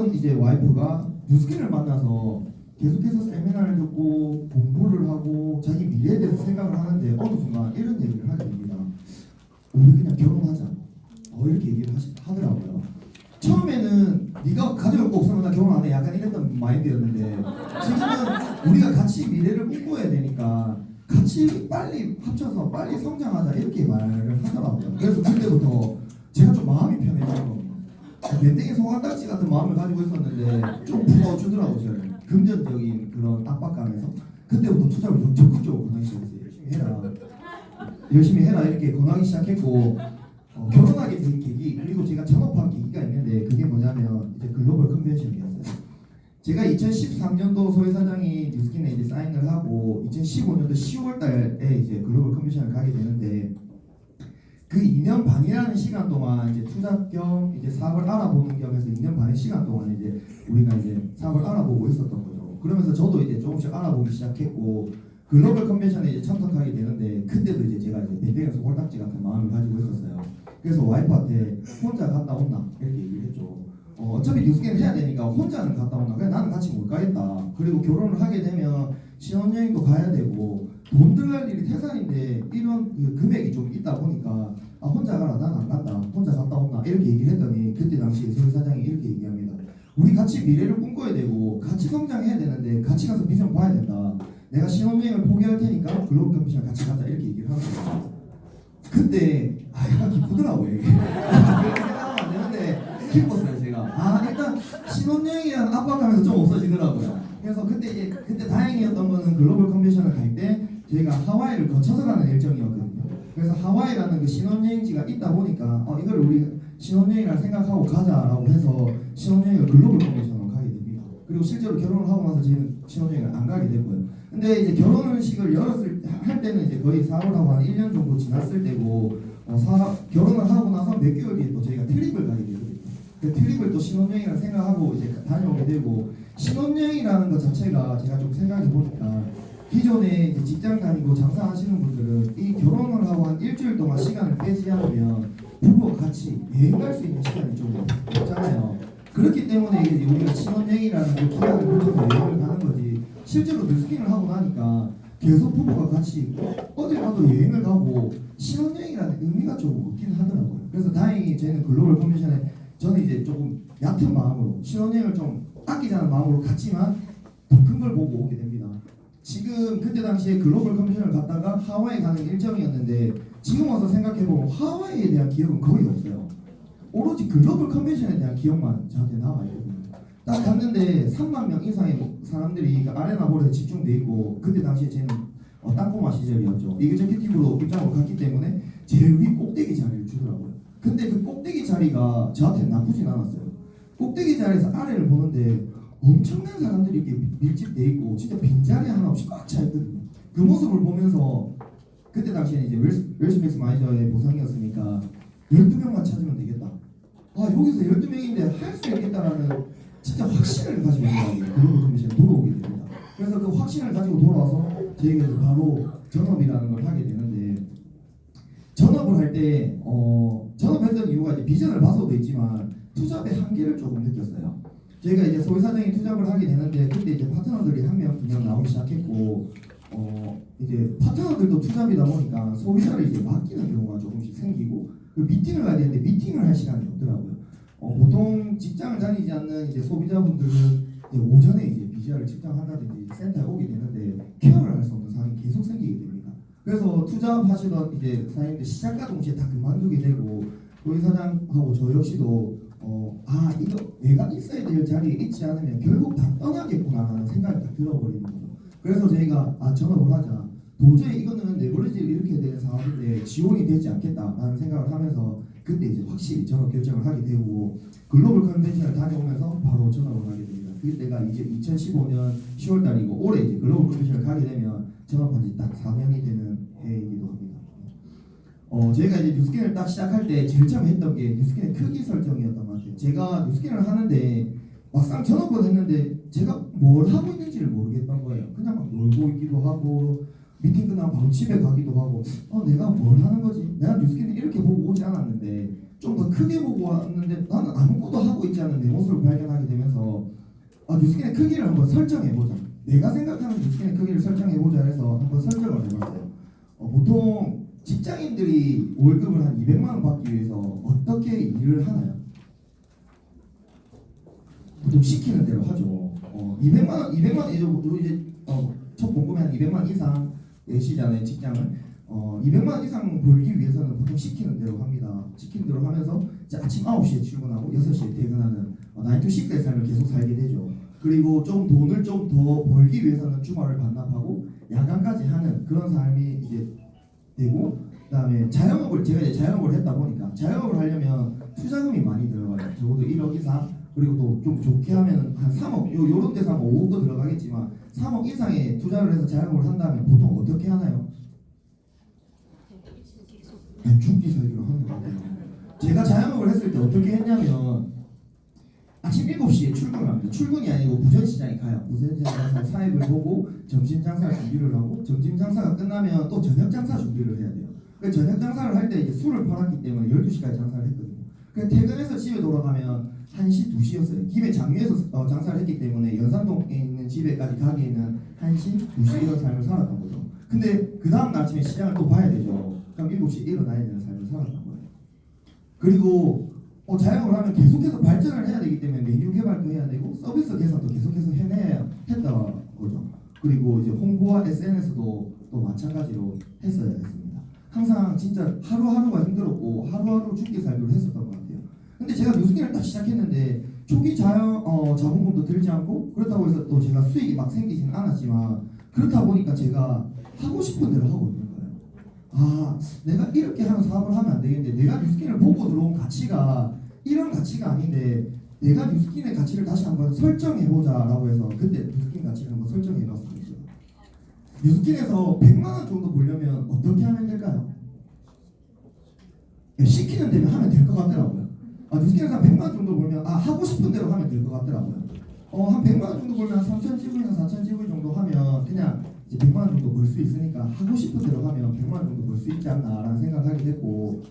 어떤 이제 와이프가 뉴스킨을 만나서 계속해서 세미나를 듣고 공부를 하고 자기 미래에 대해서 생각을 하는데 어느 순간 이런 얘기를 하게 됩니다. 우리 그냥 결혼하자. 이렇게 얘기를 하더라고요. 처음에는 네가 가족을 꼭 없으면 나 결혼 안 해. 약간 이랬던 마인드였는데 지금은 우리가 같이 미래를 꿈꿔야 되니까 같이 빨리 합쳐서 빨리 성장하자 이렇게 말을 하더라고요. 그래서 그때부터 제가 좀 마음이 편해진 겁니다. 밴댕이 소갈딱지 같은 마음을 가지고 있었는데 좀 풀어주더라고요. 저를. 금전적인 그런 압박감에서 그때부터 투자를 더 적극적으로 권하기 시작했어요. 열심히 해라 이렇게 권하기 시작했고 결혼하게 된 계기 그리고 제가 창업한 계기가 있는데 그게 뭐냐면 이제 글로벌 컨벤션이었어요. 제가 2013년도 소회사장이 뉴스킨에 이제 사인을 하고 2015년도 10월달에 이제 글로벌 컨벤션을 가게 되는데 그 2년 반이라는 시간 동안 이제 투자 겸 이제 사업을 알아보는 겸해서 2년 반의 시간 동안 이제 우리가 이제 사업을 알아보고 있었던 거죠. 그러면서 저도 이제 조금씩 알아보기 시작했고 글로벌 컨벤션에 이제 참석하게 되는데 그때도 이제 제가 이제 밴댕이 소갈딱지 같은 마음을 가지고 있었어요. 그래서 와이프한테 혼자 갔다 온나 이렇게 얘기를 했죠. 어차피 뉴스게임 해야 되니까 혼자는 갔다 온다. 그냥 나는 같이 못 가겠다. 그리고 결혼을 하게 되면 신혼여행도 가야 되고 돈 들어갈 일이 태산인데 이런 그 금액이 좀 있다 보니까 혼자 가라. 난 안 간다. 혼자 갔다 온나 이렇게 얘기를 했더니 그때 당시에 소유사장이 이렇게 얘기합니다. 우리 같이 미래를 꿈꿔야 되고 같이 성장해야 되는데 같이 가서 비전 봐야 된다. 내가 신혼여행을 포기할 테니까 글로벌 컨벤션 같이 가자 이렇게 얘기를 하는 거예요. 그때 약간 기쁘더라고요. 그렇게 생각하면 안 되는데 기뻤어요 제가. 일단 신혼여행이라는 압박감에서 좀 없어지더라고요. 그래서 그때 다행이었던 거는 글로벌 컨벤션을 갈 때 저희가 하와이를 거쳐서 가는 일정이었거든요. 그래서 하와이라는 그 신혼여행지가 있다 보니까 이걸 우리 신혼여행이라 생각하고 가자라고 해서 신혼여행을 글로벌 컨벤션으로 가게 됩니다. 그리고 실제로 결혼을 하고 나서 저희는 신혼여행을 안 가게 됐고요. 근데 이제 결혼식을 할 때는 이제 거의 사업을 하고 한 1년 정도 지났을 때고 결혼을 하고 나서 몇 개월 뒤에 또 저희가 트립을 가게 되거든요. 그 트립을 또 신혼여행이라 생각하고 이제 다녀오게 되고 신혼여행이라는 것 자체가 제가 좀 생각해 보니까 기존에 이제 직장 다니고 장사하시는 분들은 이 결혼을 하고 한 일주일 동안 시간을 빼지 않으면 부부가 같이 여행 갈 수 있는 시간이 좀 없잖아요. 그렇기 때문에 이제 우리가 신혼여행이라는 그 기간을 거쳐서 여행을 가는 거지 실제로 뉴스킨을 하고 나니까 계속 부부가 같이 어딜 가도 여행을 가고 신혼여행이라는 의미가 좀 없긴 하더라고요. 그래서 다행히 저희는 글로벌 컨벤션에 저는 이제 조금 얕은 마음으로 신혼여행을 좀 아끼자는 마음으로 갔지만 더 큰 걸 보고 오게 됩니다. 지금 그때 당시에 글로벌 컨벤션을 갔다가 하와이 가는 일정이었는데 지금 와서 생각해보면 하와이에 대한 기억은 거의 없어요. 오로지 글로벌 컨벤션에 대한 기억만 저한테 남아있거든요. 딱 갔는데 3만 명 이상의 사람들이 그 아레나볼에 집중돼 있고 그때 당시에 저는 땅콩마 시절이었죠. 이그제큐티브로 입장으로 갔기 때문에 제일 위 꼭대기 자리를 주더라고요. 근데 그 꼭대기 자리가 저한테 나쁘진 않았어요. 꼭대기 자리에서 아래를 보는데 엄청난 사람들이 이렇게 밀집돼 있고 진짜 빈자리 하나 없이 꽉 차 있거든요. 그 모습을 보면서 그때 당시에 이제 웰스맥스 마이저의 보상이었으니까 12명만 찾으면 되겠다. 여기서 12명인데 할 수 있겠다라는 진짜 확신을 가지고 글로벌 컨벤션에 돌아오게 됩니다. 그래서 그 확신을 가지고 돌아와서 저희가 이제 바로 전업이라는 걸 하게 되는데 전업을 할 때 전업했던 이유가 이제 비전을 봐서도 있지만 투잡의 한계를 조금 느꼈어요. 저희가 이제 소유사장이 투잡을 하게 되는데 그때 이제 파트너들이 한 명, 두 명 나오기 시작했고 이제 파트너들도 투잡이다 보니까 소비자를 이제 맡기는 경우가 조금씩 생기고 그 미팅을 가야 되는데 미팅을 할 시간이 없더라고요. 보통 직장을 다니지 않는 이제 소비자분들은 이제 오전에 이제 비주얼을 측정한다든지 센터에 오게 되는데 케어를 할 수 없는 상황이 계속 생기게 됩니다. 그래서 투잡하시던 이제 사장님들 시작과 동시에 다 그만두게 되고 소비사장하고 저 역시도 이거 내가 있어야 될 자리에 있지 않으면 결국 다 떠나겠구나 하는 생각이 딱 들어버리는 거죠. 그래서 저희가 전업을 하자. 도저히 이거는 레버리지를 일으켜야 되는 상황인데 지원이 되지 않겠다라는 생각을 하면서 그때 이제 확실히 전업 결정을 하게 되고 글로벌 컨벤션을 다녀오면서 바로 전업을 하게 됩니다. 그때가 이제 2015년 10월달이고 올해 이제 글로벌 컨벤션을 가게 되면 전업한 지 딱 4년이 되는 해이기도 합니다. 저희가 이제 뉴스킨을 딱 시작할 때 제일 처음 했던 게 뉴스킨의 크기 설정이었던 것 같아요. 제가 뉴스킨을 하는데 막상 전업을 했는데 제가 뭘 하고 있는지를 모르겠던 거예요. 그냥 막 놀고 있기도 하고 미팅 끝나면 바로 집에 가기도 하고 내가 뭘 하는 거지? 내가 뉴스킨을 이렇게 보고 오지 않았는데 좀 더 크게 보고 왔는데 나는 아무것도 하고 있지 않은 내 모습을 발견하게 되면서 뉴스킨의 크기를 한번 설정해보자. 내가 생각하는 뉴스킨의 크기를 설정해보자 해서 한번 설정을 해봤어요. 보통 직장인들이 월급을 한 200만 원 받기 위해서 어떻게 일을 하나요? 보통 시키는 대로 하죠. 200만 원 이제 첫 봉급이 한 200만 원 이상 내시잖아요, 직장을. 200만 원 이상 벌기 위해서는 보통 시키는 대로 합니다. 시키는 대로 하면서 이제 아침 9시에 출근하고 6시에 퇴근하는 9to6의 삶을 계속 살게 되죠. 그리고 좀 돈을 좀 더 벌기 위해서는 주말을 반납하고 야간까지 하는 그런 삶이 이제 되고, 그다음에 자영업을 제가 이제 자영업을 했다 보니까 자영업을 하려면 투자금이 많이 들어가요. 적어도 1억 이상, 그리고 또 좀 좋게 하면 한 3억, 요런 데서 한 5억도 들어가겠지만 3억 이상의 투자를 해서 자영업을 한다면 보통 어떻게 하나요? 죽기 살기로 하는 것 같아요. 제가 자영업을 했을 때 어떻게 했냐면 아침 7시에 출근을 합니다. 출근이 아니고 부전시장에 가요. 부전시장에서 사익을 보고 점심 장사 준비를 하고, 점심 장사가 끝나면 또 저녁 장사 준비를 해야 돼요. 그래서 저녁 장사를 할 때 이제 술을 팔았기 때문에 12시까지 장사를 했거든요. 그래서 퇴근해서 집에 돌아가면 1시, 2시였어요. 김해 장유에서 장사를 했기 때문에 연산동에 있는 집에까지 가기에는 1시, 2시 이런 삶을 살았던 거죠. 근데 그 다음 날 아침에 시장을 또 봐야 되죠. 그럼 7시에 일어나야 되는 삶을 살았던 거예요. 그리고 자영업을 하면 계속해서 발전을 해야 되기 때문에 메뉴 개발도 해야 되고 서비스 개선도 계속해서 해내야 했던 거죠. 그리고 이제 홍보와 SNS도 또 마찬가지로 했어야 했습니다. 항상 진짜 하루하루가 힘들었고 하루하루 죽기 살기로 했었던 것 같아요. 근데 제가 뉴스킨을 딱 시작했는데 초기 자본금도 들지 않고, 그렇다고 해서 또 제가 수익이 막 생기지는 않았지만 그렇다 보니까 제가 하고 싶은 대로 하고 있는 거예요. 내가 이렇게 하는 사업을 하면 안 되겠는데, 내가 뉴스킨을 보고 들어온 가치가 이런 가치가 아닌데 내가 뉴스킨의 가치를 다시 한번 설정해보자라고 해서 그때 뉴스킨 가치를 한번 설정해봤습니다. 뉴스킨에서 100만 원 정도 벌려면 어떻게 하면 될까요? 시키는 대로 하면 될 것 같더라고요. 뉴스킨에서 한 100만 원 정도 벌면 하고 싶은 대로 하면 될 것 같더라고요. 한 100만 원 정도 벌면 한 3,000 GV나 4,000 GV 정도 하면 그냥 이제 100만 원 정도 벌 수 있으니까 하고 싶은 대로 하면 100만 원 정도 벌 수 있지 않나라는 생각을 하게 됐고,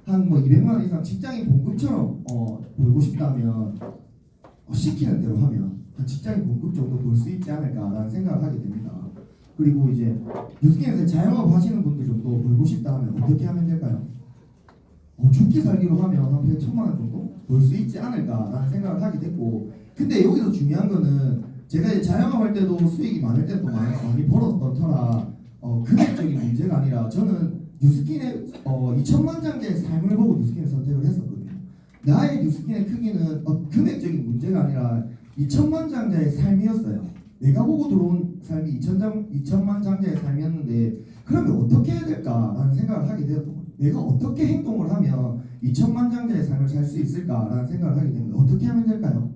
한 200만 원 이상 직장인 봉급처럼 벌고 싶다면 시키는 대로 하면 한 직장인 봉급 정도 벌 수 있지 않을까라는 생각을 하게 됩니다. 그리고 이제 뉴스킨에서 자영업 하시는 분들 정도 벌고 싶다 하면 어떻게 하면 될까요? 죽기 살기로 하면 한 1,000만 원 정도 벌 수 있지 않을까라는 생각을 하게 됐고, 근데 여기서 중요한 거는 제가 이제 자영업 할 때도 수익이 많을 때도 많이 벌었던 터라 금액적인 문제가 아니라, 저는 뉴스킨의 2천만 장자의 삶을 보고 뉴스킨을 선택을 했었거든요. 나의 뉴스킨의 크기는 금액적인 문제가 아니라 2천만 장자의 삶이었어요. 내가 보고 들어온 삶이 2천만 장자의 삶이었는데, 그러면 어떻게 해야 될까라는 생각을 하게 되었던 거예요. 내가 어떻게 행동을 하면 2천만 장자의 삶을 살 수 있을까라는 생각을 하게 된 거예요. 어떻게 하면 될까요?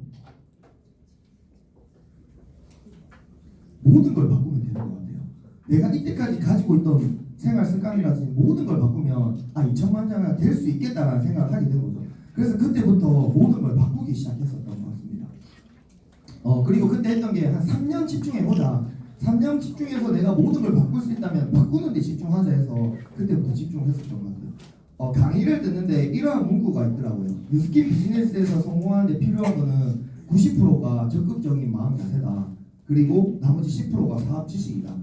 모든 걸 바꾸면 되는 것 같아요. 내가 이때까지 가지고 있던 생활 습관이라든지 모든 걸 바꾸면 2천만 장자가 될 수 있겠다라는 생각을 하게 된 거죠. 그래서 그때부터 모든 걸 바꾸기 시작했었던 것 같습니다. 그리고 그때 했던 게 한 3년 집중해보자. 3년 집중해서 내가 모든 걸 바꿀 수 있다면 바꾸는 데 집중하자 해서 그때부터 집중을 했었던 것 같아요. 강의를 듣는데 이러한 문구가 있더라고요. 뉴스킨 비즈니스에서 성공하는 데 필요한 거는 90%가 적극적인 마음 자세다. 그리고 나머지 10%가 사업 지식이다.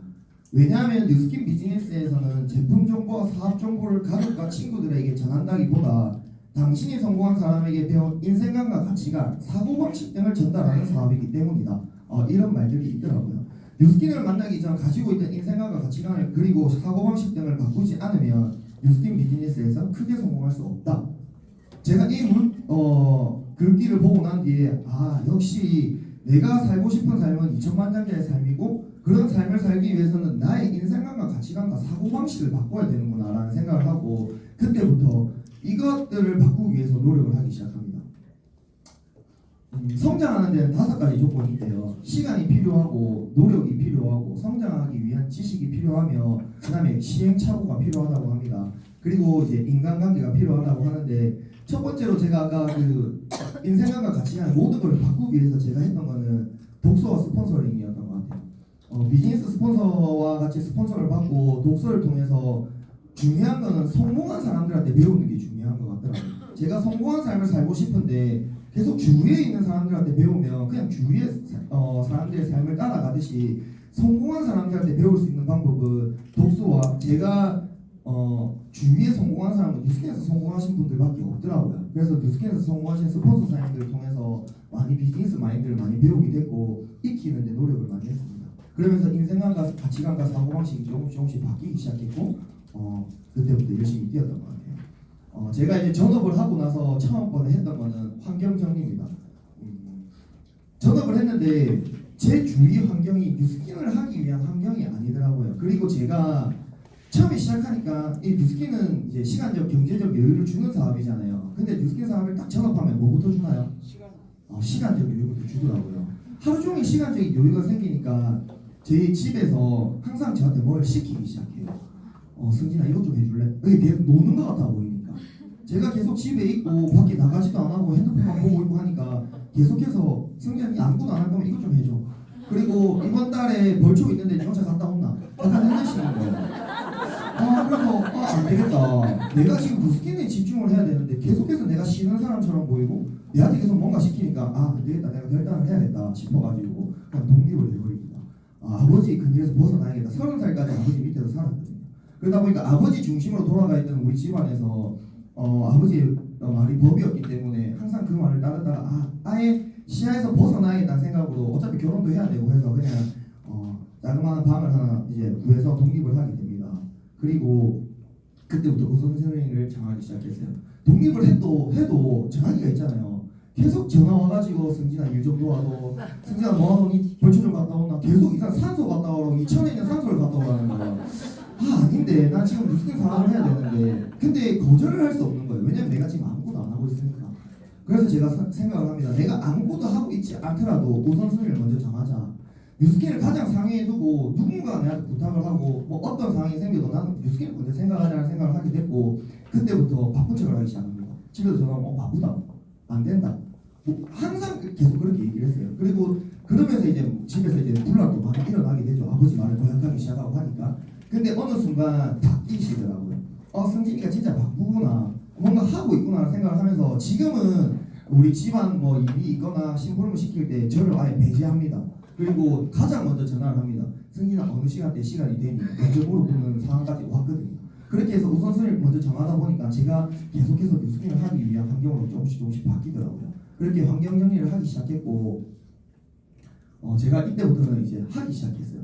왜냐하면 뉴스킨 비즈니스에서는 제품 정보와 사업 정보를 가족과 친구들에게 전한다기보다 당신이 성공한 사람에게 배운 인생관과 가치관, 사고방식 등을 전달하는 사업이기 때문이다. 이런 말들이 있더라고요. 뉴스킨을 만나기 전 가지고 있던 인생관과 가치관을, 그리고 사고방식 등을 바꾸지 않으면 뉴스킨 비즈니스에서 크게 성공할 수 없다. 제가 이 글귀를 보고 난 뒤에 역시 내가 살고 싶은 삶은 2천만 장자의 삶이고, 그런 삶을 살기 위해서는 나의 인생관과 가치관과 사고방식을 바꿔야 되는구나 라는 생각을 하고, 그때부터 이것들을 바꾸기 위해서 노력을 하기 시작합니다. 성장하는 데는 5가지 조건이 있대요. 시간이 필요하고, 노력이 필요하고, 성장하기 위한 지식이 필요하며, 그 다음에 시행착오가 필요하다고 합니다. 그리고 이제 인간관계가 필요하다고 하는데, 첫 번째로 제가 아까 그 인생관과 가치관 모든 걸 바꾸기 위해서 제가 했던 거는 독서와 스폰서링이었던 것 같아요. 비즈니스 스폰서와 같이 스폰서를 받고 독서를 통해서 중요한 거는 성공한 사람들한테 배우는 게 중요한 것 같더라고요. 제가 성공한 삶을 살고 싶은데 계속 주위에 있는 사람들한테 배우면 그냥 주위의 사람들의 삶을 따라가듯이 성공한 사람들한테 배울 수 있는 방법은 독서와 제가 주위에 성공한 사람은 뉴스킨에서 성공하신 분들밖에 없더라고요. 그래서 뉴스킨에서 성공하신 스폰서 사인들을 통해서 많이 비즈니스 마인드를 많이 배우게 됐고 익히는 데 노력을 많이 했습니다. 그러면서 인생관과 가치관과 사고방식이 조금씩 바뀌기 시작했고 그때부터 열심히 뛰었던 것 같아요. 제가 이제 전업을 하고 나서 처음 번에 했던 거는 환경 정리입니다. 전업을 했는데 제 주위 환경이 뉴스킨을 하기 위한 환경이 아니더라고요. 그리고 제가 처음에 시작하니까 이 뉴스킨은 이제 시간적 경제적 여유를 주는 사업이잖아요. 근데 뉴스킨 사업을 딱 전업하면 뭐부터 주나요? 시간적 여유부터 주더라고요. 하루 종일 시간적인 여유가 생기니까 제 집에서 항상 저한테 뭘 시키기 시작해요. 승진아 이것 좀 해줄래? 이게 계속 노는 것 같아 보이니까 제가 계속 집에 있고 밖에 나가지도 안 하고 핸드폰만 보고 있고 하니까 계속해서 승진아 아무것도 안 할 거면 이것 좀 해줘. 그리고 이번 달에 벌초 있는데 자동차 갔다 온나? 약간 이런 식인 거예요. 그래서 안 되겠다. 내가 지금 뉴스킨에 집중을 해야 되는데 계속해서 내가 쉬는 사람처럼 보이고 내한테 계속 뭔가 시키니까 안 되겠다. 내가 결단을 해야겠다 싶어가지고 그냥 독립을 해버립니다. 아버지 그늘에서 벗어나야겠다. 30살까지 아버지 밑에서 살았거든요. 그러다 보니까 아버지 중심으로 돌아가 있던 우리 집안에서 아버지의 말이 법이었기 때문에 항상 그 말을 따르다가 아예 시야에서 벗어나야겠다는 생각으로 어차피 결혼도 해야 되고 해서 그냥 자그마한 방을 하나 이제 구해서 독립을 하게 됩니다. 그리고 그때부터 우선순위를 정하기 시작했어요. 독립을 해도 정하기가 있잖아요. 계속 전화 와가지고 승진아 일 좀 도와도 승진아 뭐하노니 벌초 좀 갔다 오나 계속 이상 산소 갔다 오라고 이천에 있는 산소를 갔다 오라는 거야. 아닌데 난 지금 뉴스킨 사업을 해야 되는데 근데 거절을 할 수 없는 거예요. 왜냐면 내가 지금 아무것도 안 하고 있으니까. 그래서 제가 생각을 합니다. 내가 아무것도 하고 있지 않더라도 우선순위를 먼저 정하자. 뉴스킨을 가장 상위에 두고 누군가 내한테 부탁을 하고 뭐 어떤 상황이 생겨도 나는 뉴스킨을 먼저 생각하자는 생각을 하게 됐고 그때부터 바쁜 척을 하기 시작합니다. 집에서 전화 오면 바쁘다. 안 된다. 뭐 항상 계속 그렇게 얘기를 했어요. 그리고 그러면서 이제 집에서 이제 분란도 많이 일어나게 되죠. 아버지 말을 고약하기 시작하고 하니까. 근데 어느 순간 바뀌시더라고요. 승진이가 진짜 바쁘구나. 뭔가 하고 있구나 생각을 하면서 지금은 우리 집안 뭐 일이 있거나 심부름을 시킬 때 저를 아예 배제합니다. 그리고 가장 먼저 전화를 합니다. 승진아 어느 시간대 시간이 되니 먼저 물어보는 상황까지 왔거든요. 그렇게 해서 우선순위를 먼저 정하다 보니까 제가 계속해서 뉴스킨을 하기 위한 환경으로 조금씩 바뀌더라고요. 그렇게 환경 정리를 하기 시작했고 제가 이때부터는 이제 하기 시작했어요.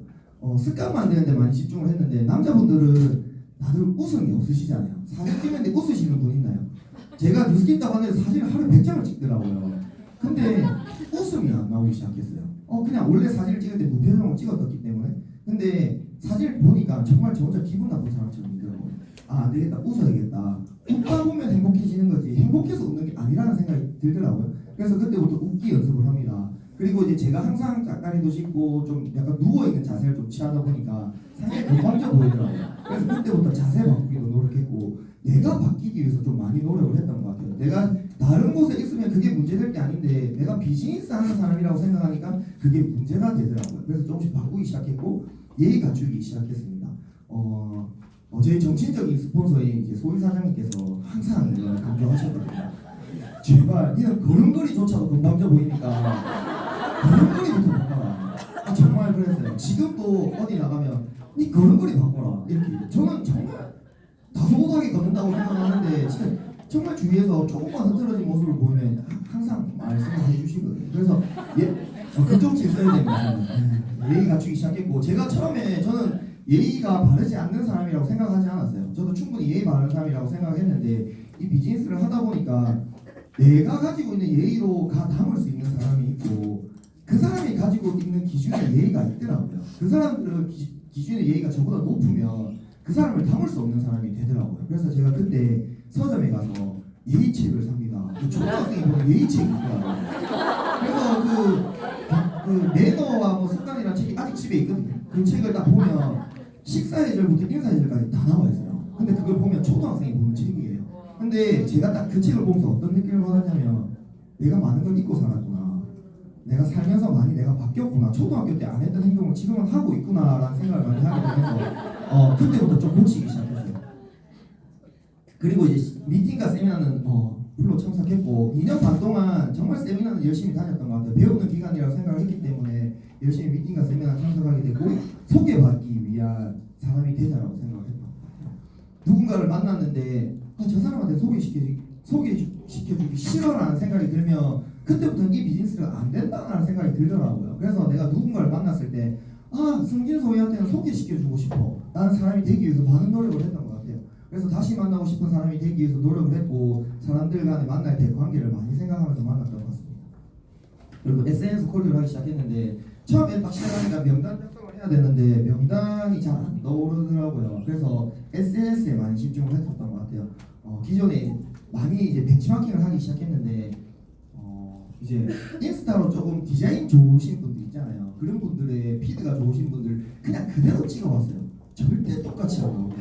습관 만드는 데 많이 집중을 했는데 남자분들은 다들 웃음이 없으시잖아요. 사진 찍는데 웃으시는 분 있나요? 제가 뉴스킨 딱 하는데 사진을 하루에 100장을 찍더라고요. 근데 웃음이 안 나오기 시작했어요. 그냥 원래 사진을 찍을 때 무표정으로 찍었었기 때문에. 근데 사진을 보니까 정말 저 혼자 기분 나쁜 사람처럼 있더라고요. 안 되겠다. 웃어야겠다. 웃다 보면 행복해지는 거지 행복해서 웃는 게 아니라는 생각이 들더라고요. 그래서 그때부터 웃기 연습을 합니다. 그리고 이제 제가 항상 짝다리도 짚고 좀 약간 누워있는 자세를 좀 취하다 보니까 상당히 건방져 보이더라고요. 그래서 그때부터 자세 바꾸기도 노력했고 내가 바뀌기 위해서 좀 많이 노력을 했던 것 같아요. 내가 다른 곳에 있으면 그게 문제될 게 아닌데 내가 비즈니스 하는 사람이라고 생각하니까 그게 문제가 되더라고요. 그래서 조금씩 바꾸기 시작했고 예의 갖추기 시작했습니다. 저희 정신적인 스폰서인 이제 소희 사장님께서 항상 이걸 강조하셨거든요. 제발 니는 걸음걸이조차도 건방져 보이니까 걸음걸이부터 바꿔라. 정말 그랬어요. 지금도 어디 나가면 니 걸음걸이 바꿔라 이렇게. 저는 정말 다소곳하게 걷는다고 생각하는데 지금 정말 주위에서 조금만 흐트러진 모습을 보이면 항상 말씀을 해주시거든요. 그래서 그쪽 질서야 됩니다. 예의 갖추기 시작했고 제가 처음에 저는 예의가 바르지 않는 사람이라고 생각하지 않았어요. 저도 충분히 예의 바른 사람이라고 생각했는데 이 비즈니스를 하다 보니까 내가 가지고 있는 예의로 담을 수 있는 사람이 있고 그 사람이 가지고 있는 기준의 예의가 있더라고요. 그 사람들은 기준의 예의가 저보다 높으면 그 사람을 담을 수 없는 사람이 되더라고요. 그래서 제가 그때 서점에 가서 예의책을 삽니다. 그 초등학생이 보는 예의책이 있더라고요. 그래서 그 매너와 뭐 습관이라는 책이 아직 집에 있거든요. 그 책을 딱 보면 식사예절부터 인사예절까지 다 나와 있어요. 근데 그걸 보면 초등학생이 보는 책이에요. 근데 제가 딱 그 책을 보면서 어떤 느낌을 받았냐면 내가 많은 걸 잊고 살았구나. 내가 살면서 많이 내가 바뀌었구나. 초등학교 때 안 했던 행동을 지금은 하고 있구나라는 생각을 많이 하게 되면서 그때부터 좀 고치기 시작했어요. 그리고 이제 미팅과 세미나는 풀로 참석했고 2년 반 동안 정말 세미나는 열심히 다녔던 것 같아요. 배우는 기간이라고 생각을 했기 때문에 열심히 미팅과 세미나 참석하게 되고 소개받기 위한 사람이 되자라고 생각을 했던 것 같아요. 누군가를 만났는데 저 사람한테 소개시켜주기 싫어라는 생각이 들면 그때부터는 이 비즈니스가 안 된다는 생각이 들더라고요. 그래서 내가 누군가를 만났을 때 승진 소희한테는 소개시켜주고 싶어 라는 사람이 되기 위해서 많은 노력을 했던 것 같아요. 그래서 다시 만나고 싶은 사람이 되기 위해서 노력을 했고 사람들 간에 만날 때 관계를 많이 생각하면서 만났던 것 같습니다. 그리고 SNS 콜을 하기 시작했는데 처음에 딱 시작하니까 명단 작성을 해야 되는데 명단이 잘 안 떠오르더라고요. 그래서 SNS에 많이 집중을 했었던 것 같아요. 기존에 많이 이제 벤치마킹을 하기 시작했는데 이제 인스타로 조금 디자인 좋으신 분들 있잖아요. 그런 분들의 피드가 좋으신 분들 그냥 그대로 찍어봤어요. 절대 똑같이 안 나오고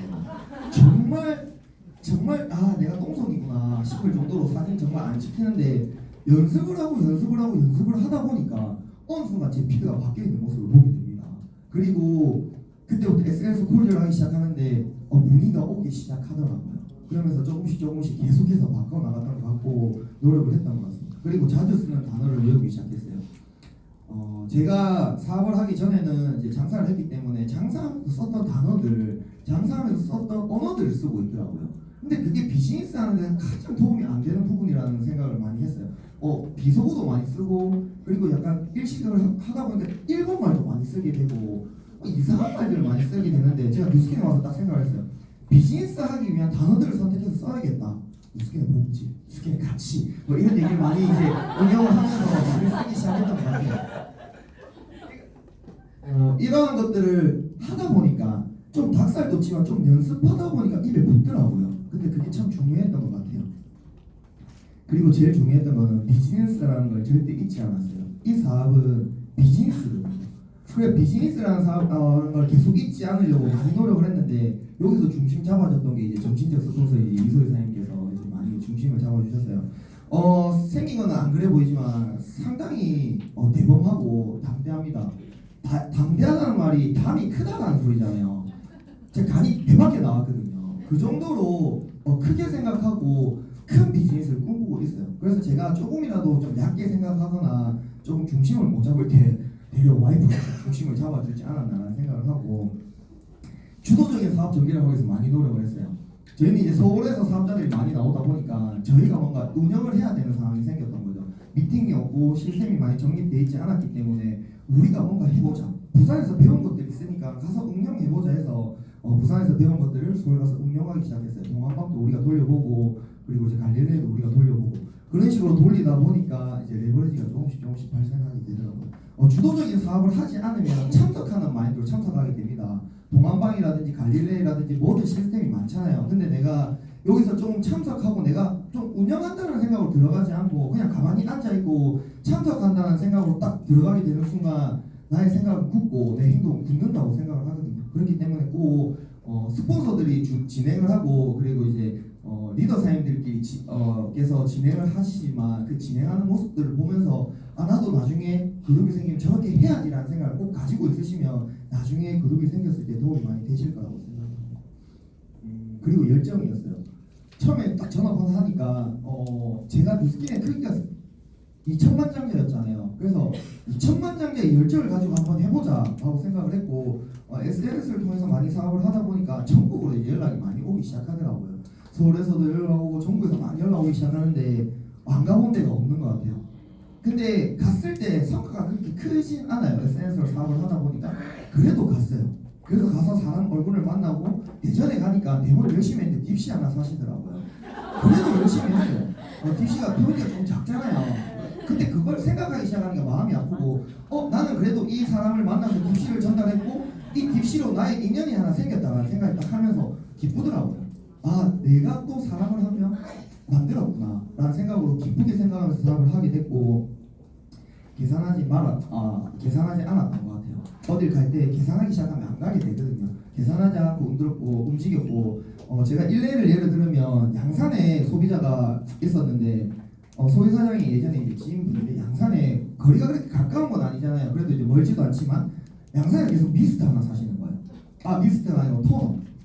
정말 내가 똥손이구나 싶을 정도로 사진 정말 안 찍히는데 연습을 하다 보니까 어느 순간 제 피드가 바뀌어 있는 모습을 보게 됩니다. 그리고 그때부터 SNS 콜을 하기 시작하는데 문의가 오기 시작하더라고요. 그러면서 조금씩 계속해서 바꿔나갔던 것 같고 노력을 했던 것 같습니다. 그리고 자주 쓰는 단어를 외우기 시작했어요. 제가 사업을 하기 전에는 이제 장사를 했기 때문에 장사하면서 썼던 단어들, 장사하면서 썼던 언어들을 쓰고 있더라고요. 근데 그게 비즈니스 하는 데는 가장 도움이 안 되는 부분이라는 생각을 많이 했어요. 비속어도 많이 쓰고 그리고 약간 일식을 하다 보니까 일본말도 많이 쓰게 되고 이상한 말들을 많이 쓰게 되는데 제가 뉴스킨에 와서 딱 생각을 했어요. 비즈니스 하기 위한 단어들을 선택해서 써야겠다. 뉴스킨의 복지, 뉴스킨의 가치 뭐 이런 얘기를 많이 이제 응용을 하면서 많이 쓰기 시작했던 것 같아요. 이러한 것들을 하다 보니까 좀 닭살 돋지만 좀 연습하다 보니까 입에 붙더라고요. 근데 그게 참 중요했던 것 같아요. 그리고 제일 중요했던 거는 비즈니스라는 걸 절대 잊지 않았어요. 이 사업은 비즈니스거든요. 그래 비즈니스라는 걸 계속 잊지 않으려고 많이 노력을 했는데 여기서 중심 잡아줬던 게 이제 정신적 스폰서 이소희 사장님께서 이제 많이 중심을 잡아주셨어요. 생긴 거는 안 그래 보이지만 상당히 대범하고 담대합니다. 담대하다는 말이 담이 크다라는 소리잖아요. 제 간이 배밖에 나왔거든요. 그 정도로 크게 생각하고 큰 비즈니스를 꿈꾸고 있어요. 그래서 제가 조금이라도 좀 얕게 생각하거나 조금 중심을 못 잡을 때 되려 와이프가 중심을 잡아주지 않았나라는 생각을 하고 주도적인 사업 전개를 하기 위해서 많이 노력을 했어요. 저희는 이제 서울에서 사업자들이 많이 나오다 보니까 저희가 뭔가 운영을 해야 되는 상황이 생겼던 거죠. 미팅이 없고 시스템이 많이 정립되어 있지 않았기 때문에 우리가 뭔가 해보자. 부산에서 배운 것들이 있으니까 가서 응용해보자 해서 부산에서 배운 것들을 서울 가서 응용하기 시작했어요. 동안방도 우리가 돌려보고 그리고 이제 갈릴레이도 우리가 돌려보고 그런 식으로 돌리다 보니까 이제 레버리지가 조금씩 발생하게 되더라고요. 주도적인 사업을 하지 않으면 참석하는 마인드로 참석하게 됩니다. 동안방이라든지 갈릴레이라든지 모든 시스템이 많잖아요. 근데 내가 여기서 좀 참석하고 내가 좀 운영한다는 생각으로 들어가지 않고 그냥 가만히 앉아있고 참석한다는 생각으로 딱 들어가게 되는 순간 나의 생각은 굳고 내 행동은 굳는다고 생각을 하거든요. 그렇기 때문에 꼭 스폰서들이 진행을 하고 그리고 이제 리더 사장님들끼리 께서 진행을 하시지만 그 진행하는 모습들을 보면서 나도 나중에 그룹이 생기면 저렇게 해야지라는 생각을 꼭 가지고 있으시면 나중에 그룹이 생겼을 때 도움이 많이 되실 거라고 생각합니다. 그리고 열정이었어요. 처음에 딱 전업을 하니까 제가 뉴스킨의 크기가 2천만 장자였잖아요. 그래서 2천만 장자의 열정을 가지고 한번 해보자 라고 생각을 했고 SNS를 통해서 많이 사업을 하다 보니까 전국으로 연락이 많이 오기 시작하더라고요. 서울에서도 연락 오고 전국에서 많이 연락 오기 시작하는데 안 가본 데가 없는 것 같아요. 근데 갔을 때 성과가 그렇게 크진 않아요. SNS로 사업을 하다 보니까 그래도 갔어요. 그래서 가서 사람 얼굴을 만나고 예전에 가니까 대본을 열심히 했는데 딥시 하나 사시더라고요. 그래도 열심히 했어요. 딥시가 표현이가 좀 작잖아요. 근데 그걸 생각하기 시작하니까 마음이 아프고 나는 그래도 이 사람을 만나서 딥시를 전달했고 이 딥시로 나의 인연이 하나 생겼다는 생각이 딱 하면서 기쁘더라고요. 내가 또 사람을 한 명 만들었구나 라는 생각으로 기쁘게 생각하면서 사업을 하게 됐고 계산하지 않았던 것 같아요. 어딜 갈 때 계산하기 시작하면 안 가게 되거든요. 계산하지 않고 움직였고 제가 일례를 예를 들면 양산에 소비자가 있었는데 소희 사장이 예전에 이제 지인분인데 양산에 거리가 그렇게 가까운 건 아니잖아요. 그래도 이제 멀지도 않지만 양산에 계속 미스트 하나 사시는 거예요. 미스트가 아니고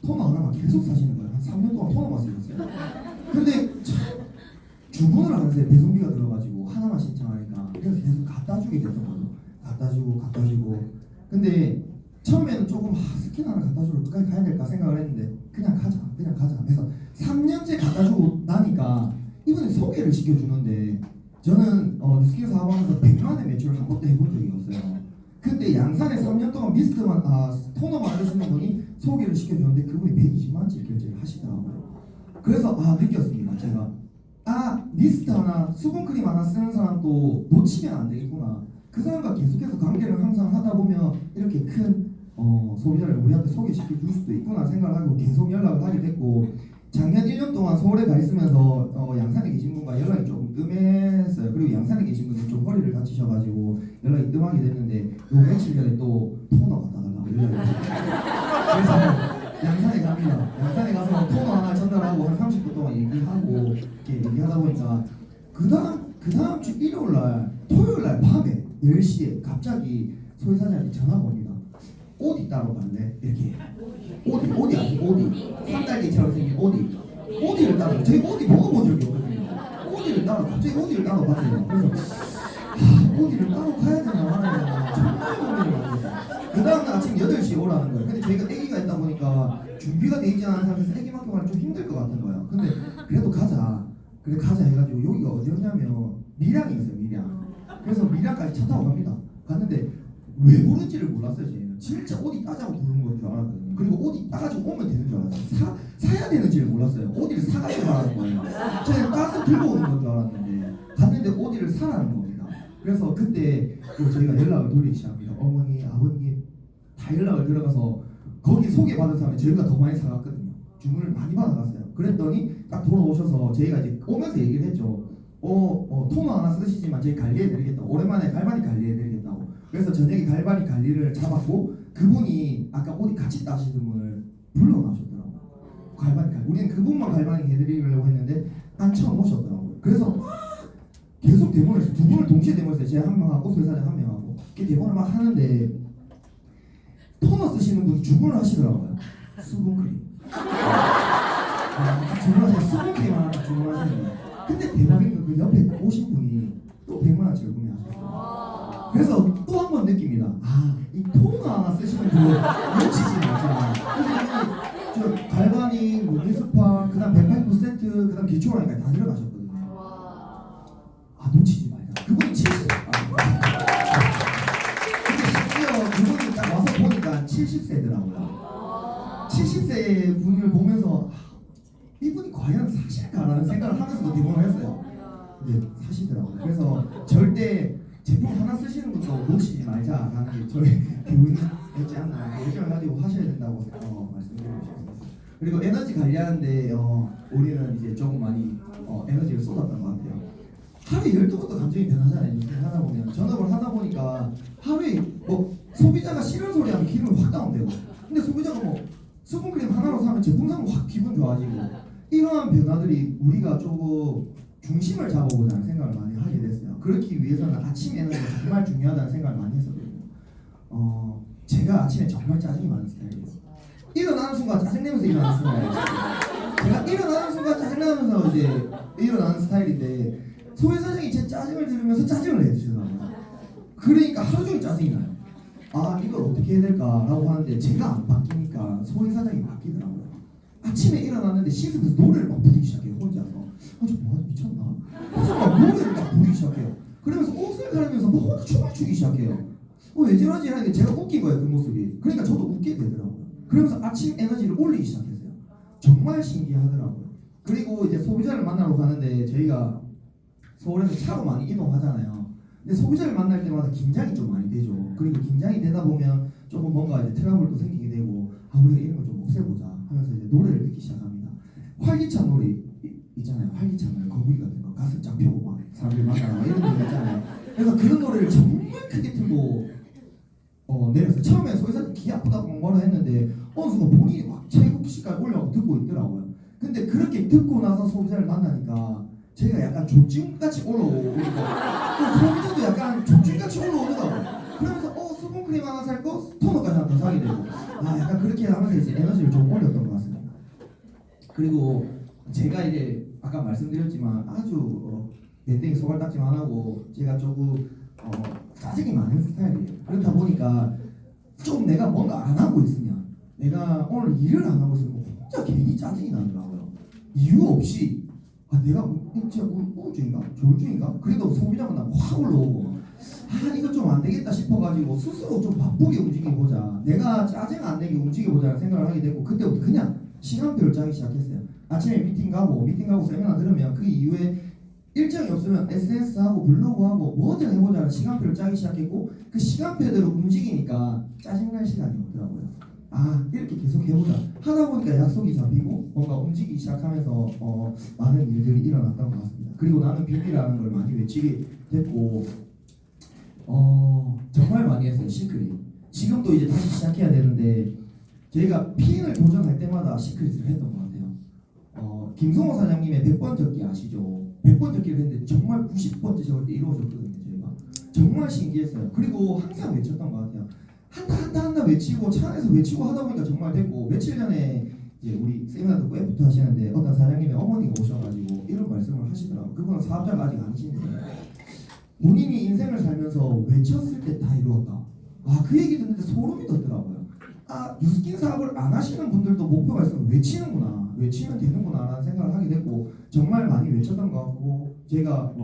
토너 하나만 계속 사시는 거예요. 한 3년 동안 토너만 쓰셨어요. 근데 참 주문을 하는데 배송비가 들어가지고 하나만 신청하니까 그래서 계속 갖다 주게 됐던 거죠. 갖다 주고 근데 처음에는 조금 스킨 하나 갖다 주러 끝까지 가야 될까 생각을 했는데 그냥 가자 그래서 3년째 갖다 주고 나니까 이분이 소개를 시켜주는데 저는 뉴스킨 사업하면서 100만의 매출을 한 번도 해본 적이 없어요. 근데 양산에 3년 동안 토너만 하시는 분이 소개를 시켜주는데 그분이 120만원치 결제를 하시더라고요. 그래서 느꼈습니다. 제가 미스트 하나, 수분크림 하나 쓰는 사람도 놓치면 안 되겠구나. 그 사람과 계속해서 관계를 항상 하다 보면 이렇게 큰 소비자를 우리한테 소개시켜 줄 수도 있구나 생각을 하고 계속 연락을 하게 됐고 작년 1년 동안 서울에 가 있으면서 양산에 계신 분과 연락이 조금 뜸했어요. 그리고 양산에 계신 분은 좀 허리를 다치셔가지고 연락이 뜸하게 됐는데 요 며칠 전에 또 토너 갖다 달라고 연락이 왔어요. 그래서 양산에 갑니다. 양산에 가서 토너 하나 전달하고 한 30분 동안 얘기하고 이렇게 얘기하다 보니까 그 다음 주 일요일날 토요일날 밤에 10시에 갑자기 소유사장한테 전화가 옵니다. 옷 따러 갈래? 이렇게 옷이 아니고 옷이 3달기처럼 생긴 옷이를 따로 저희 옷이 먹어본 적이 없거든요. 옷이를 따로 갑자기 옷이를 따로 가세요. 그래서 옷이를 따로 가야 되나 말아야 되나 정말 고민을 많이 했어요. 그 다음날 아침 8시에 오라는 거예요. 근데 저희가 아기가 있다 보니까 준비가 되지 않은 상태에서 아기 맡겨가면 좀 힘들 것 같은 거예요. 근데 그래도 가자 해가지고 여기가 어디였냐면 밀양이었어요. 밀양. 그래서 밀양까지 차 타고 갑니다. 갔는데 왜 부른지를 몰랐어요. 저희는 진짜 옷이 따자고 부르는 건 줄 알았거든요. 그리고 옷이 따가지고 오면 되는 줄 알았어요. 사야 되는지를 몰랐어요. 옷이를 사가지고 가라는 거예요. 저희는 따서 들고 오는 건 줄 알았는데 갔는데 옷이를 사라는 겁니다. 그래서 그때 저희가 연락을 돌리기 시작합니다. 어머니, 아버님 다 연락을 들어가서 거기 소개받은 사람이 저희가 더 많이 사갔거든요. 주문을 많이 받아갔어요. 그랬더니 딱 돌아오셔서 저희가 이제 오면서 얘기를 했죠. 토너 하나 쓰시지만 저희 관리해드리겠다고. 오랜만에 갈바닉 관리해드리겠다고. 그래서 저녁에 갈바닉 관리를 잡았고 그분이 아까 옷이 같이 따시던 분을 불러나오셨더라고요. 갈바닉 관리. 우리는 그분만 갈바닉 해드리려고 했는데 딱 처음 오셨더라고요. 그래서 계속 대본을 두 분을 동시에 대본했어요. 제가 한 명하고 소유사장 한 명하고 이렇게 대본을 막 하는데 토너 쓰시는 분 주문을 하시더라고요. 수분크림. 주문하시는 수분크림 하나 주문하시는 거예요. 근데 대박인 건 그 옆에 오신 분이 또 100만원치를 구매하셨어요. 그래서 또 한 번 느낍니다. 이 토너 하나 쓰시는 분 놓치지 마자. 저 갈바닉, 물리스파, 그다음 108%, 그다음 기초라니까 다 들어가셨거든요. 놓치지 말자. 그분이 70. 근데 심지어 그분이 딱 와서 보니까 70세더라고요. 70세 분을 보면서 이분이 과연 사실까라는 생각을 하면서도 대본을 했어요. 근데 사시더라고요. 그래서 절대 제품 하나 쓰시는 것도 놓치지 말자라는 게 저희 교훈이었지 않나. 이렇게 가지고 하셔야 된다고 말씀드리고 싶습니다. 그리고 에너지 관리하는데 우리는 이제 조금 많이 에너지를 쏟았던 것 같아요. 하루에 12번도 감정이 변하잖아요. 뉴스를 하다 보면 전업을 하다 보니까 하루에 소비자가 싫은 소리 하면 기분이 확 다운되고 근데 소비자가 수분크림 하나로 사면 제품 사면 확 기분 좋아지고 이러한 변화들이 우리가 조금 중심을 잡아보자는 생각을 많이 하게 됐어요. 그렇기 위해서는 아침 에너지가 정말 중요하다는 생각을 많이 했었거든요. 제가 아침에 정말 짜증이 많은 스타일이에요. 일어나는 순간 짜증내면서 일어나는 스타일이에요. 제가 일어나는 순간 짜증나면서 이제 일어나는 스타일인데 소유사장이 제 짜증을 들으면서 짜증을 내주시더라고요. 그러니까 하루 종일 짜증이 나요. 이걸 어떻게 해야 될까라고 하는데 제가 안 바뀌니까 소유사장이 바뀌더라고요. 아침에 일어났는데 씻으면서 노래를 막 부르기 시작해요. 혼자서. 저 뭐야 미쳤나? 그래서 막 노래를 막 부르기 시작해요. 그러면서 옷을 가르면서 막 혼자 춤을 추기 시작해요. 왜 저러지 하는데 제가 웃긴 거예요. 그 모습이. 그러니까 저도 웃게 되더라고요. 그러면서 아침 에너지를 올리기 시작했어요. 정말 신기하더라고요. 그리고 이제 소비자를 만나러 가는데 저희가 서울에서 차로 많이 이동하잖아요. 근데 소비자를 만날 때마다 긴장이 좀 많이 되죠. 그리고 긴장이 되다 보면 조금 뭔가 이제 트러블도 생기게 되고 우리가 이런 걸 좀 없애보자 하면서 이제 노래를 듣기 시작합니다. 활기찬 노래 있잖아요. 활기찬 노래 거북이 같은 거 가슴 쫙 펴고 막 사람들 만나고 이런 노래 있잖아요. 그래서 그런 노래를 정말 크게 틀고 내렸어요. 처음에 소비자들 귀 아프다고 공부를 했는데 어느 순간 본인이 막 최고시까지 올라가고 듣고 있더라고요. 근데 그렇게 듣고 나서 소비자를 만나니까 제가 약간 조증같이 올라오니까 또 소비자도 약간 조증같이 올라오더라고요. 그러면서 수분크림 하나 살 거 토너까지 하나 더 사게 되고 약간 그렇게 하면서 이제 에너지를 좀 올렸던 것 같습니다. 그리고 제가 이제 아까 말씀드렸지만 아주 밴댕이 소갈딱지만 하고 제가 조금 짜증이 많은 스타일이에요. 그렇다 보니까 좀 내가 뭔가 안 하고 있으면 내가 오늘 일을 안 하고 있으면 혼자 괜히 짜증이 나더라고요. 이유 없이 내가 진짜 우울증인가? 조울증인가? 그래도 소비자만 나면 확 올라오고 이거 좀 안 되겠다 싶어가지고 스스로 좀 바쁘게 움직여보자. 내가 짜증 안 내게 움직여보자는 생각을 하게 되고 그때부터 그냥 시간표를 짜기 시작했어요. 아침에 미팅 가고 세미나 들으면 그 이후에 일정이 없으면 SNS하고 블로그하고 뭐든 해보자는 시간표를 짜기 시작했고 그 시간표대로 움직이니까 짜증날 시간이 없더라고요. 이렇게 계속 해보자 하다 보니까 약속이 잡히고 뭔가 움직이기 시작하면서 많은 일들이 일어났던 것 같습니다. 그리고 나는 비비라는 걸 많이 외치게 됐고 정말 많이 했어요. 시크릿 지금도 이제 다시 시작해야 되는데 저희가 핀을 도전할 때마다 시크릿을 했던 것 같아요. 김성호 사장님의 100번 적기 아시죠? 100번 적기를 했는데 정말 90번째 적을 때 이루어졌거든요. 저희가 정말 신기했어요. 그리고 항상 외쳤던 것 같아요. 한다 외치고 차 안에서 외치고 하다 보니까 정말 됐고 며칠 전에 이제 우리 세미나 듣고 애프터 하시는데 어떤 사장님의 어머니가 오셔가지고 이런 말씀을 하시더라고요. 그분은 사업자가 아직 아니신데 본인이 인생을 살면서 외쳤을 때 다 이루었다. 그 얘기 듣는데 소름이 돋더라고요. 뉴스킨 사업을 안 하시는 분들도 목표가 있으면 외치면 되는구나 라는 생각을 하게 됐고 정말 많이 외쳤던 것 같고 제가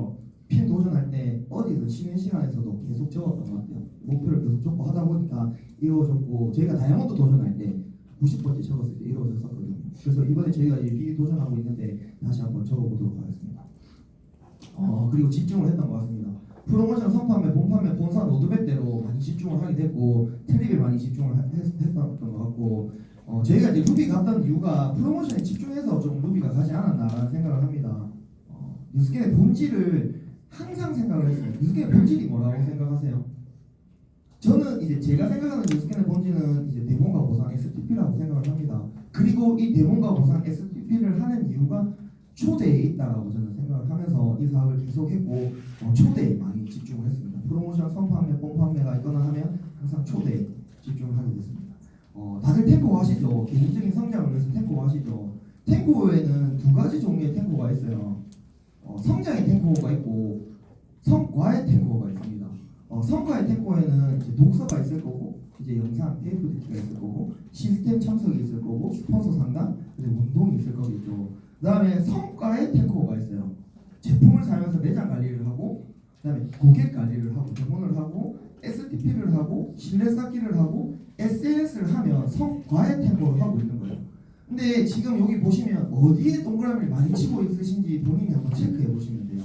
핀 도전할 때 어디서 쉬는 시간에서도 계속 적었던 것 같아요. 목표를 계속 적고 하다 보니까 이루어졌고 저희가 다이아몬드 도전할 때 90번째 적었을 때 이루어졌었거든요. 그래서 이번에 저희가 이제 B 도전하고 있는데 다시 한번 적어보도록 하겠습니다. 그리고 집중을 했던 것 같습니다. 프로모션, 선판매, 본판매, 본사 로드맵대로 많이 집중을 하게 됐고 트립에 많이 집중을 했던 것 같고 저희가 이제 루비 갔던 이유가 프로모션에 집중해서 좀 루비가 가지 않았나라는 생각을 합니다. 뉴스캔의 본질을 항상 생각을 했어요. 뉴스캔의 본질이 뭐라고 생각하세요? 저는 이제 제가 생각하는 뉴스캔의 본질은 이제 대본과 보상 STP라고 생각을 합니다. 그리고 이 대본과 보상 STP를 하는 이유가 초대에 있다라고 저는 생각을 하면서 이 사업을 계속했고 초대에 많이 집중을 했습니다. 프로모션, 선판매, 본판매가 있거나 하면 항상 초대에 집중을 하게 됐습니다. 다들 탱고 하시죠? 개인적인 성장을 위해서 탱고 하시죠? 탱고에는 두 가지 종류의 탱고가 있어요. 성장의 탱고가 있고 성과의 탱고가 있습니다. 성과의 탱고에는 이제 독서가 있을 거고 이제 영상 테이프 듣기가 있을 거고 시스템 참석이 있을 거고 스폰서 상담 그리고 운동이 있을 거겠죠. 그 다음에 성과의 탱고가 있어요. 제품을 사용해서 매장 관리를 하고 그 다음에 고객 관리를 하고 대본을 하고 STP를 하고 신뢰 쌓기를 하고 SNS를 하면 성과의 탱고를 하고 있는 거예요. 근데 지금 여기 보시면 어디에 동그라미를 많이 치고 있으신지 본인이 한번 체크해 보시면 돼요.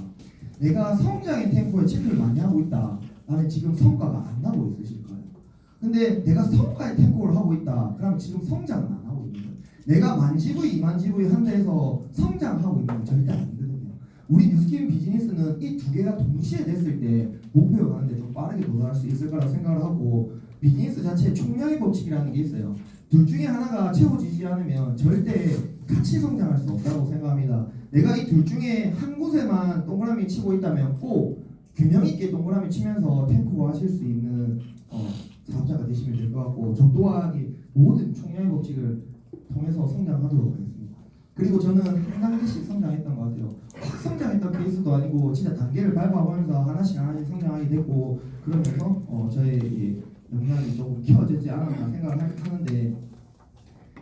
내가 성장의 탱고에 체크를 많이 하고 있다. 나는 지금 성과가 안 나고 있으실 거예요. 근데 내가 성과의 탱고를 하고 있다. 그럼 지금 성장은 안 하고 있는 거예요. 내가 10,000GV, 20,000GV 한다 해서 성장하고 있는 건 절대 아니거든요. 우리 뉴스킨 비즈니스는 이 두 개가 동시에 됐을 때 목표에 가는데 좀 빠르게 도달할 수 있을 거라고 생각을 하고 비즈니스 자체에 총량의 법칙이라는 게 있어요. 둘 중에 하나가 채워지지 않으면 절대 같이 성장할 수 없다고 생각합니다. 내가 이 둘 중에 한 곳에만 동그라미 치고 있다면 꼭 균형 있게 동그라미 치면서 탱커 하실 수 있는 사업자가 되시면 될 것 같고 저 또한 이 모든 총량의 법칙을 통해서 성장하도록 하겠습니다. 그리고 저는 한 단계씩 성장했던 것 같아요. 확 성장했던 케이스도 아니고 진짜 단계를 밟아가면서 하나씩 성장하게 됐고 그러면서 저의 역량이 조금 키워지지 않았나 생각을 하는데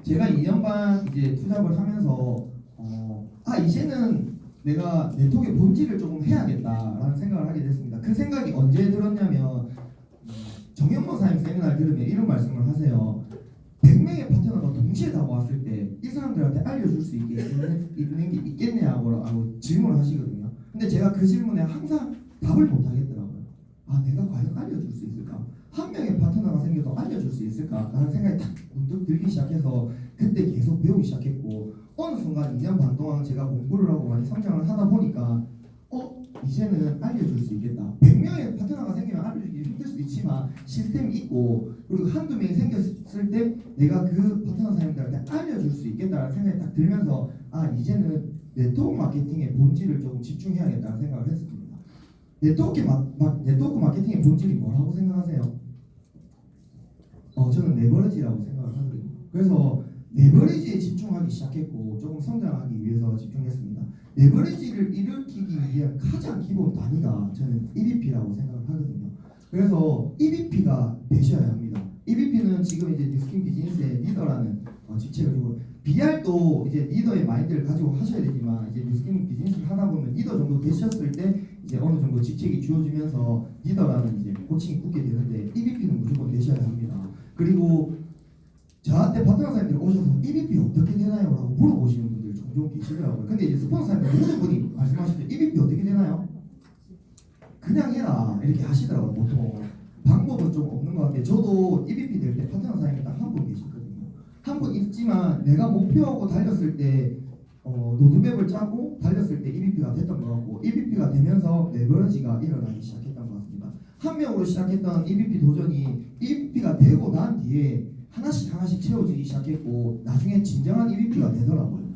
제가 2년 반 이제 투잡을 하면서 이제는 내가 네트워크의 본질을 조금 해야겠다라는 생각을 하게 됐습니다. 그 생각이 언제 들었냐면 정현모 사장님 세미나를 들으면 이런 말씀을 하세요. 100명의 파트너가 동시에 다 모았을 때 이 사람들한테 알려줄 수 있는 게 있겠냐고 질문을 하시거든요. 근데 제가 그 질문에 항상 답을 못 하겠더라고요. 내가 과연 알려줄 수 있을까? 한 명의 파트너가 생겨도 알려줄 수 있을까? 라는 생각이 딱 문득 들기 시작해서 그때 계속 배우기 시작했고 어느 순간 2년 반 동안 제가 공부를 하고 많이 성장을 하다 보니까 이제는 알려줄 수 있겠다. 100명의 파트너가 생기면 알려주기 힘들 수도 있지만 시스템이 있고 그리고 한두 명이 생겼을 때 내가 그 파트너 사람들한테 알려줄 수 있겠다라는 생각이 딱 들면서 이제는 네트워크 마케팅의 본질을 조금 집중해야겠다는 생각을 했습니다. 네트워크 마케팅의 본질이 뭐라고 생각하세요? 저는 레버리지라고 생각을 하거든요. 그래서 레버리지에 집중하기 시작했고 조금 성장하기 위해서 집중했습니다. 레버리지를 일으키기 위한 가장 기본 단위가 저는 EVP라고 생각을 하거든요. 그래서 EVP가 되셔야 합니다. EVP는 지금 이제 뉴스킨 비즈니스의 리더라는 직책을 주고 BR도 이제 리더의 마인드를 가지고 하셔야 되지만 이제 뉴스킨 비즈니스를 하다 보면 리더 정도 되셨을 때 이제 어느 정도 직책이 주어지면서 리더라는 이제 호칭이 붙게 되는데 EVP는 무조건 되셔야 합니다. 그리고 저한테 파트너사님들이 오셔서 EVP 어떻게 되나요? 라고 물어보시는 분들 종종 계시더라고요. 근데 이제 스폰서사님들 모든 분이 말씀하실 때 EVP 어떻게 되나요? 그냥 해라 이렇게 하시더라고요. 보통 방법은 좀 없는 것 같아요. 저도 EVP 될 때 파트너사님이 딱 한 분 계셨거든요. 한 분 있지만 내가 목표하고 달렸을 때 로드맵을 짜고 달렸을 때 EVP가 됐던 것 같고 EVP가 되면서 레버리지가 일어나기 시작했던 것 같습니다. 한 명으로 시작했던 EVP 도전이 EVP가 되고 난 뒤에 하나씩 채워지기 시작했고 나중에 진정한 EVP가 되더라고요.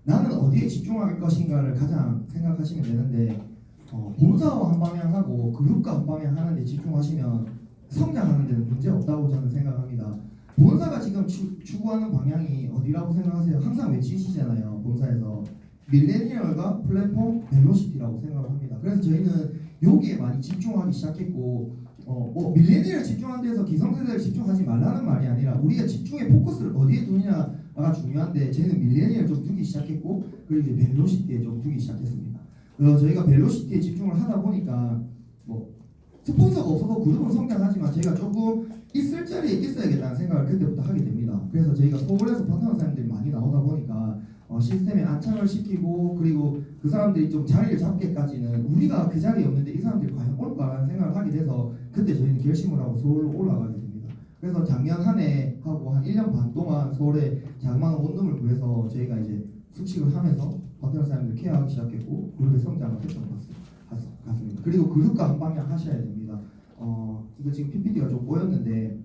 나는 어디에 집중할 것인가를 가장 생각하시면 되는데 본사와 한 방향하고 그룹과 한 방향 하는데 집중하시면 성장하는 데는 문제 없다고 저는 생각합니다. 본사가 지금 추구하는 방향이 어디라고 생각하세요? 항상 외치시잖아요. 본사에서 밀레니얼과 플랫폼 벨로시티라고 생각을 합니다. 그래서 저희는 여기에 많이 집중하기 시작했고 뭐 밀레니얼 집중하는 데서 기성세대를 집중하지 말라는 말이 아니라 우리가 집중의 포커스를 어디에 두느냐가 중요한데 저희는 밀레니얼 좀 두기 시작했고 그리고 이제 벨로시티에 좀 두기 시작했습니다. 저희가 벨로시티에 집중을 하다 보니까 뭐 스폰서가 없어도 그룹은 성장하지만 저희가 조금 있을 자리에 있어야겠다는 생각을 그때부터 하게 됩니다. 그래서 저희가 서울에서 파트너 사람들이 많이 나오다 보니까 시스템에 안착을 시키고 그리고 그 사람들이 좀 자리를 잡기까지는 우리가 그 자리에 없는데 이 사람들이 과연 올까라는 생각을 하게 돼서 그때 저희는 결심을 하고 서울로 올라가게 됩니다. 그래서 작년 한 해 하고 한 1년 반 동안 서울에 자그마한 원룸을 구해서 저희가 이제 숙식을 하면서 파트너 사람들 케어하기 시작했고 그룹의 성장을 했던 것 같습니다. 그리고 그룹과 한 방향 하셔야 됩니다. 이거 지금 PPT가 좀 꼬였는데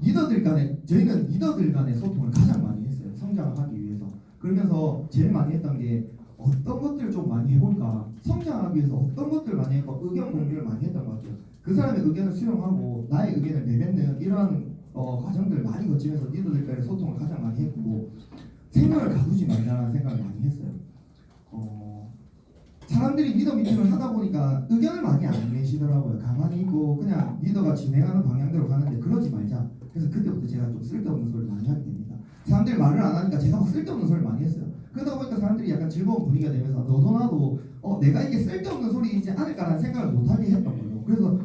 리더들 간에 저희는 리더들 간의 소통을 가장 많이 했어요. 성장을 하기 위해서. 그러면서 제일 많이 했던 게 어떤 것들을 좀 많이 해볼까, 성장하기 위해서 어떤 것들을 많이 했고 의견 공유를 많이 했던 것 같아요. 그 사람의 의견을 수용하고 나의 의견을 내뱉는 이러한 과정들을 많이 거치면서 리더들 간의 소통을 가장 많이 했고 생각을 가두지 말자라는 생각을 많이 했어요. 사람들이 리더 미팅을 하다 보니까 의견을 많이 안 내시더라고요. 가만히 있고 그냥 리더가 진행하는 방향대로 가는데 그러지 말자. 그래서 그때부터 제가 좀 쓸데없는 소리를 많이 하게 됩니다. 사람들이 말을 안 하니까 제가 막 쓸데없는 소리를 많이 했어요. 그러다 보니까 사람들이 약간 즐거운 분위기가 되면서 너도 나도 내가 이게 쓸데없는 소리이지 않을까라는 생각을 못하게 했던 거예요. 그래서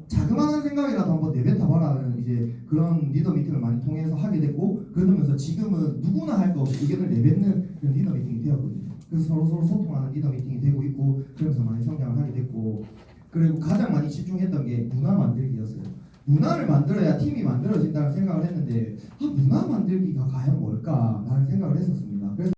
자그마한 생각이라도 한번 내뱉어봐라는 이제 그런 리더 미팅을 많이 통해서 하게 됐고 그러면서 지금은 누구나 할 거 없이 의견을 내뱉는 그런 리더 미팅이 되었거든요. 그래서 서로 소통하는 리더 미팅이 되고 있고 그러면서 많이 성장을 하게 됐고 그리고 가장 많이 집중했던 게 문화 만들기였어요. 문화를 만들어야 팀이 만들어진다는 생각을 했는데 문화 만들기가 과연 뭘까 라는 생각을 했었습니다. 그래서